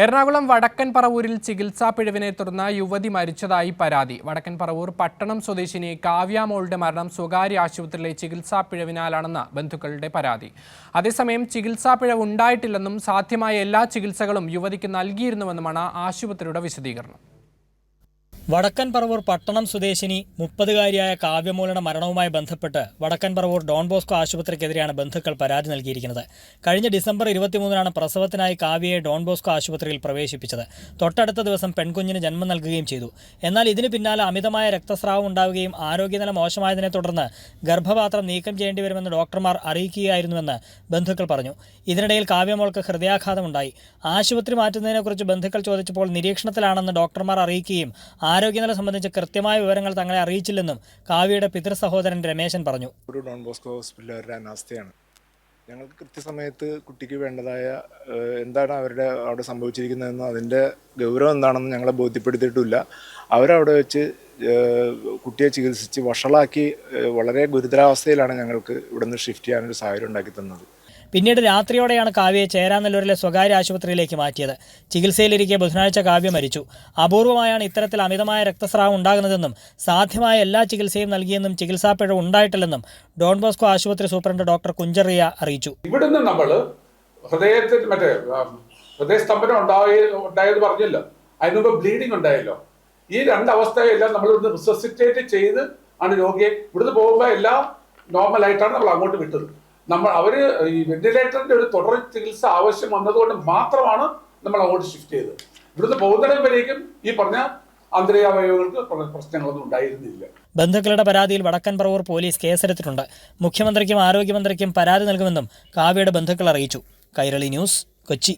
എറണാകുളം വടക്കൻ പറവൂരിൽ ചികിത്സാ പിഴവിനെ തുടർന്ന് യുവതി മരിച്ചതായി പരാതി. വടക്കൻ പറവൂർ പട്ടണം സ്വദേശിനി കാവ്യ മോളുടെ മരണം സ്വകാര്യ ആശുപത്രിയിലെ ചികിത്സാ പിഴവിനാലാണെന്ന് ബന്ധുക്കളുടെ പരാതി. അതേസമയം ചികിത്സാ പിഴവ് ഉണ്ടായിട്ടില്ലെന്നും സാധ്യമായ എല്ലാ ചികിത്സകളും യുവതിക്ക് നൽകിയിരുന്നുവെന്നുമാണ് ആശുപത്രിയുടെ വിശദീകരണം. വടക്കൻ പറവൂർ പട്ടണം സ്വദേശിനി 30-കാരിയായ കാവ്യമോളുടെ മരണവുമായി ബന്ധപ്പെട്ട് വടക്കൻ പറവൂർ ഡോൺ ബോസ്കോ ആശുപത്രിക്കെതിരെയാണ് ബന്ധുക്കൾ പരാതി നൽകിയിരിക്കുന്നത്. കഴിഞ്ഞ ഡിസംബർ 23-നാണ് പ്രസവത്തിനായി കാവ്യയെ ഡോൺ ബോസ്കോ ആശുപത്രിയിൽ പ്രവേശിപ്പിച്ചത്. തൊട്ടടുത്ത ദിവസം പെൺകുഞ്ഞിന് ജന്മം നൽകുകയും ചെയ്തു. എന്നാൽ ഇതിന് പിന്നാലെ അമിതമായ രക്തസ്രാവം ഉണ്ടാവുകയും ആരോഗ്യനില മോശമായതിനെ തുടർന്ന് ഗർഭപാത്രം നീക്കം ചെയ്യേണ്ടി വരുമെന്ന് ഡോക്ടർമാർ അറിയിക്കുകയായിരുന്നുവെന്ന് ബന്ധുക്കൾ പറഞ്ഞു. ഇതിനിടയിൽ കാവ്യമോൾക്ക് ഹൃദയാഘാതമുണ്ടായി. ആശുപത്രി മാറ്റുന്നതിനെക്കുറിച്ച് ബന്ധുക്കൾ ചോദിച്ചപ്പോൾ നിരീക്ഷണത്തിലാണെന്ന് ഡോക്ടർമാർ അറിയിക്കുകയും ആരോഗ്യനില സംബന്ധിച്ച് കൃത്യമായ വിവരങ്ങൾ തങ്ങളെ അറിയിച്ചില്ലെന്നും കാവ്യയുടെ പിതൃ സഹോദരൻ രമേശൻ പറഞ്ഞു. ഒരു ഡോൺ ബോസ്കോ ഹോസ്പിറ്റലിലെ ഒരു അനാസ്ഥയാണ്. ഞങ്ങൾക്ക് കൃത്യസമയത്ത് കുട്ടിക്ക് വേണ്ടതായ എന്താണ് അവിടെ സംഭവിച്ചിരിക്കുന്നതെന്നും അതിൻ്റെ ഗൗരവം എന്താണെന്ന് ഞങ്ങളെ ബോധ്യപ്പെടുത്തിയിട്ടില്ല. അവരവിടെ വെച്ച് കുട്ടിയെ ചികിത്സിച്ച് വഷളാക്കി വളരെ ഗുരുതരാവസ്ഥയിലാണ് ഞങ്ങൾക്ക് ഇവിടുന്ന് ഷിഫ്റ്റ് ചെയ്യാനൊരു സാഹചര്യം ഉണ്ടാക്കി തന്നത്. പിന്നീട് രാത്രിയോടെയാണ് കാവ്യയെ ചേരാനല്ലൂരിലെ സ്വകാര്യ ആശുപത്രിയിലേക്ക് മാറ്റിയത്. ചികിത്സയിലിരിക്കെ ബുധനാഴ്ച കാവ്യ മരിച്ചു. അപൂർവമായാണ് ഇത്തരത്തിൽ അമിതമായ രക്തസ്രാവം ഉണ്ടാകുന്നതെന്നും സാധ്യമായ എല്ലാ ചികിത്സയും നൽകിയെന്നും ചികിത്സാപ്പിഴവ് ഉണ്ടായിട്ടില്ലെന്നും ഡോൺ ബോസ്കോ ആശുപത്രി സൂപ്രണ്ട് ഡോക്ടർ കുഞ്ചറിയ അറിയിച്ചു. ഇവിടുന്ന് നമ്മൾ ഹൃദയസ്തംഭനം ഉണ്ടായത് പറഞ്ഞല്ലോ, അതിനുമുമ്പ് ബ്ലീഡിംഗ് ഉണ്ടായല്ലോ. ഈ രണ്ടവസ്ഥയെല്ലാം നമ്മൾ ഇവിടുന്ന് റിസസിറ്റേറ്റ് ചെയ്ത് ആണ് രോഗിയെ ഇവിടുന്ന് പോകുമ്പോൾ എല്ലാം നോർമലായിട്ടാണ് നമ്മൾ അങ്ങോട്ട് വിട്ടത്. അവര് ഈ വെന്റിലേറ്ററിന്റെ ഒരു തുടർ ചികിത്സ ആവശ്യം വന്നതുകൊണ്ട് മാത്രമാണ് നമ്മൾ അങ്ങോട്ട് ഷിഫ്റ്റ് ചെയ്തത്. ഇവിടുന്ന് പോകുന്നിടം വരേക്കും ഈ പറഞ്ഞ ആന്തരികാവയവങ്ങൾക്ക് പ്രശ്നങ്ങളൊന്നും ഉണ്ടായിരുന്നില്ല. ബന്ധുക്കളുടെ പരാതിയിൽ വടക്കൻ പറവൂർ പോലീസ് കേസെടുത്തിട്ടുണ്ട്. മുഖ്യമന്ത്രിക്കും ആരോഗ്യമന്ത്രിക്കും പരാതി നൽകുമെന്നും കാവ്യയുടെ ബന്ധുക്കൾ അറിയിച്ചു. കൈരളി ന്യൂസ്, കൊച്ചി.